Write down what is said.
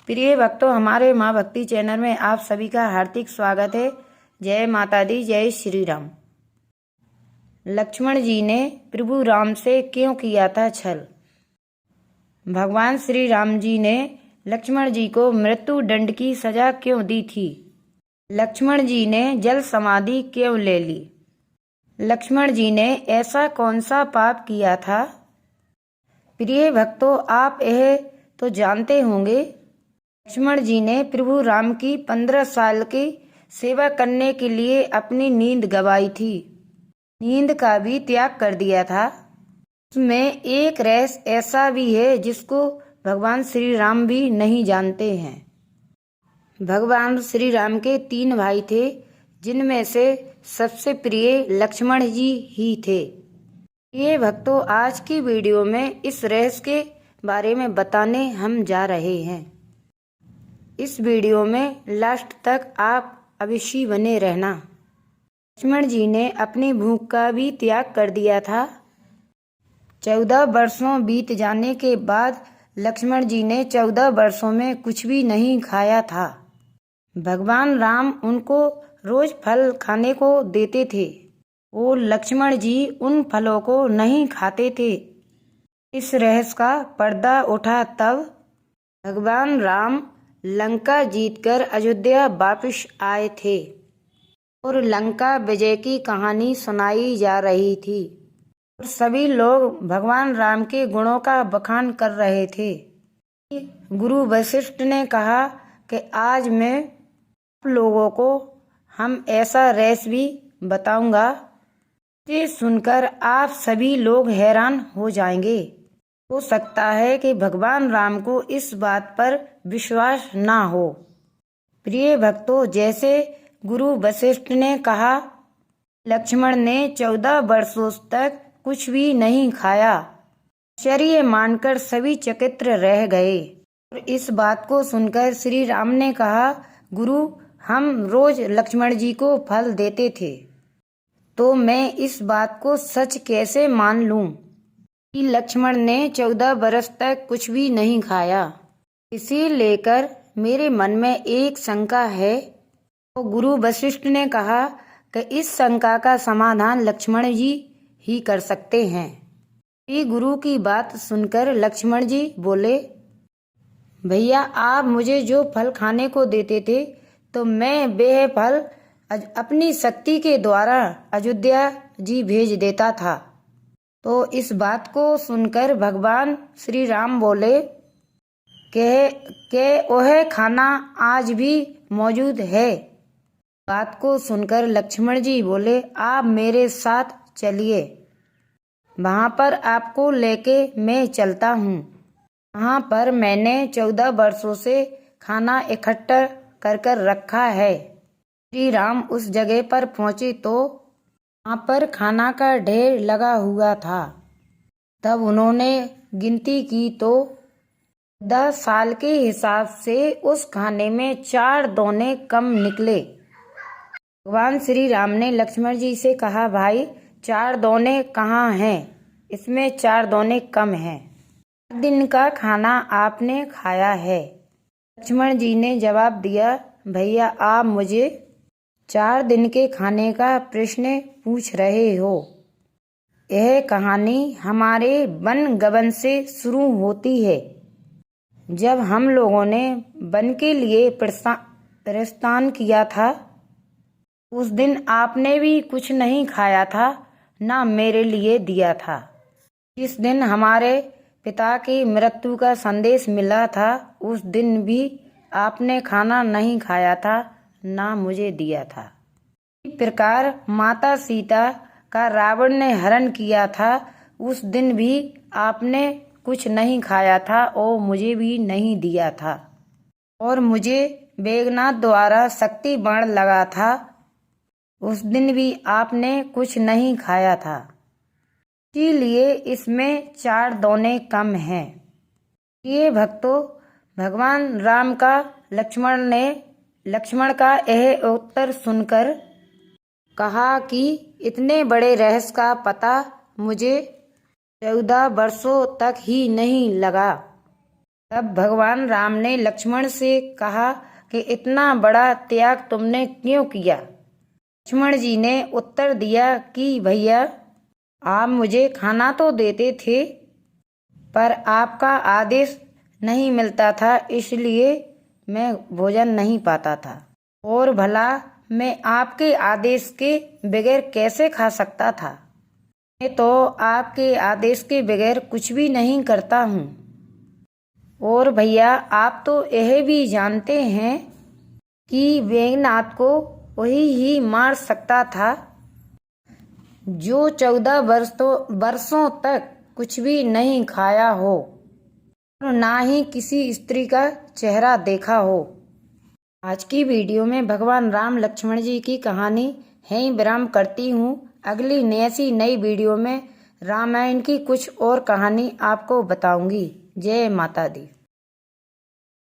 प्रिय भक्तों, हमारे माँ भक्ति चैनल में आप सभी का हार्दिक स्वागत है। जय माता दी, जय श्री राम। लक्ष्मण जी ने प्रभु राम से क्यों किया था छल? भगवान श्री राम जी ने लक्ष्मण जी को मृत्यु दंड की सजा क्यों दी थी? लक्ष्मण जी ने जल समाधि क्यों ले ली? लक्ष्मण जी ने ऐसा कौन सा पाप किया था? प्रिय भक्तों, आप यह तो जानते होंगे, लक्ष्मण जी ने प्रभु राम की 15 साल की सेवा करने के लिए अपनी नींद गंवाई थी। नींद का भी त्याग कर दिया था। उसमें एक रहस्य ऐसा भी है जिसको भगवान श्री राम भी नहीं जानते हैं। भगवान श्री राम के 3 भाई थे, जिनमें से सबसे प्रिय लक्ष्मण जी ही थे। ये भक्तों, आज की वीडियो में इस रहस्य के बारे में बताने हम जा रहे हैं। इस वीडियो में लास्ट तक आप अवश्य बने रहना। लक्ष्मण जी ने अपनी भूख का भी त्याग कर दिया था। 14 वर्षों बीत जाने के बाद लक्ष्मण जी ने 14 वर्षों में कुछ भी नहीं खाया था। भगवान राम उनको रोज फल खाने को देते थे। वो लक्ष्मण जी उन फलों को नहीं खाते थे। इस रहस्य का पर्दा उठा तब भगवान राम लंका जीतकर अयोध्या वापस आए थे और लंका विजय की कहानी सुनाई जा रही थी और सभी लोग भगवान राम के गुणों का बखान कर रहे थे। गुरु वशिष्ठ ने कहा कि आज मैं आप लोगों को हम ऐसा रहस्य भी बताऊंगा, जिसे सुनकर आप सभी लोग हैरान हो जाएंगे। हो सकता है कि भगवान राम को इस बात पर विश्वास ना हो। प्रिय भक्तों, जैसे गुरु वशिष्ठ ने कहा, लक्ष्मण ने 14 वर्षों तक कुछ भी नहीं खाया। आश्चर्य मानकर सभी चकित रह गए और इस बात को सुनकर श्री राम ने कहा, गुरु, हम रोज लक्ष्मण जी को फल देते थे, तो मैं इस बात को सच कैसे मान लूं कि लक्ष्मण ने 14 वर्ष तक कुछ भी नहीं खाया। इसी लेकर मेरे मन में एक शंका है। तो गुरु वशिष्ठ ने कहा कि इस शंका का समाधान लक्ष्मण जी ही कर सकते हैं। ये गुरु की बात सुनकर लक्ष्मण जी बोले, भैया, आप मुझे जो फल खाने को देते थे, तो मैं वह फल अपनी शक्ति के द्वारा अयोध्या जी भेज देता था। तो इस बात को सुनकर भगवान श्री राम बोले कि वह खाना आज भी मौजूद है। बात को सुनकर लक्ष्मण जी बोले, आप मेरे साथ चलिए, वहाँ पर आपको लेके मैं चलता हूँ। वहाँ पर मैंने 14 वर्षों से खाना इकट्ठा कर रखा है। श्री राम उस जगह पर पहुँचे तो वहाँ पर खाना का ढेर लगा हुआ था। तब उन्होंने गिनती की तो 10 साल के हिसाब से उस खाने में 4 दोने कम निकले। भगवान श्री राम ने लक्ष्मण जी से कहा, भाई, 4 दोने कहाँ हैं? इसमें 4 दोने कम हैं। 1 दिन का खाना आपने खाया है। लक्ष्मण जी ने जवाब दिया, भैया, आप मुझे 4 दिन के खाने का प्रश्न पूछ रहे हो। यह कहानी हमारे वन गमन से शुरू होती है। जब हम लोगों ने वन के लिए प्रस्थान किया था, उस दिन आपने भी कुछ नहीं खाया था, ना मेरे लिए दिया था। जिस दिन हमारे पिता की मृत्यु का संदेश मिला था, उस दिन भी आपने खाना नहीं खाया था, ना मुझे दिया था। इसी प्रकार माता सीता का रावण ने हरण किया था, उस दिन भी आपने कुछ नहीं खाया था और मुझे भी नहीं दिया था। और मुझे मेघनाद द्वारा शक्ति बाण लगा था, उस दिन भी आपने कुछ नहीं खाया था। इसीलिए इसमें 4 दोने कम हैं। ये भक्तों, भगवान राम का लक्ष्मण का यह उत्तर सुनकर कहा कि इतने बड़े रहस्य का पता मुझे 14 वर्षों तक ही नहीं लगा। तब भगवान राम ने लक्ष्मण से कहा कि इतना बड़ा त्याग तुमने क्यों किया। लक्ष्मण जी ने उत्तर दिया कि भैया, आप मुझे खाना तो देते थे, पर आपका आदेश नहीं मिलता था, इसलिए मैं भोजन नहीं पाता था। और भला मैं आपके आदेश के बगैर कैसे खा सकता था। मैं तो आपके आदेश के बगैर कुछ भी नहीं करता हूँ। और भैया, आप तो यह भी जानते हैं कि मेघनाद को वही ही मार सकता था जो 14 वर्षों तक कुछ भी नहीं खाया हो और ना ही किसी स्त्री का चेहरा देखा हो। आज की वीडियो में भगवान राम लक्ष्मण जी की कहानी यहीं विराम करती हूँ। अगली ऐसी नई वीडियो में रामायण की कुछ और कहानी आपको बताऊंगी। जय माता दी।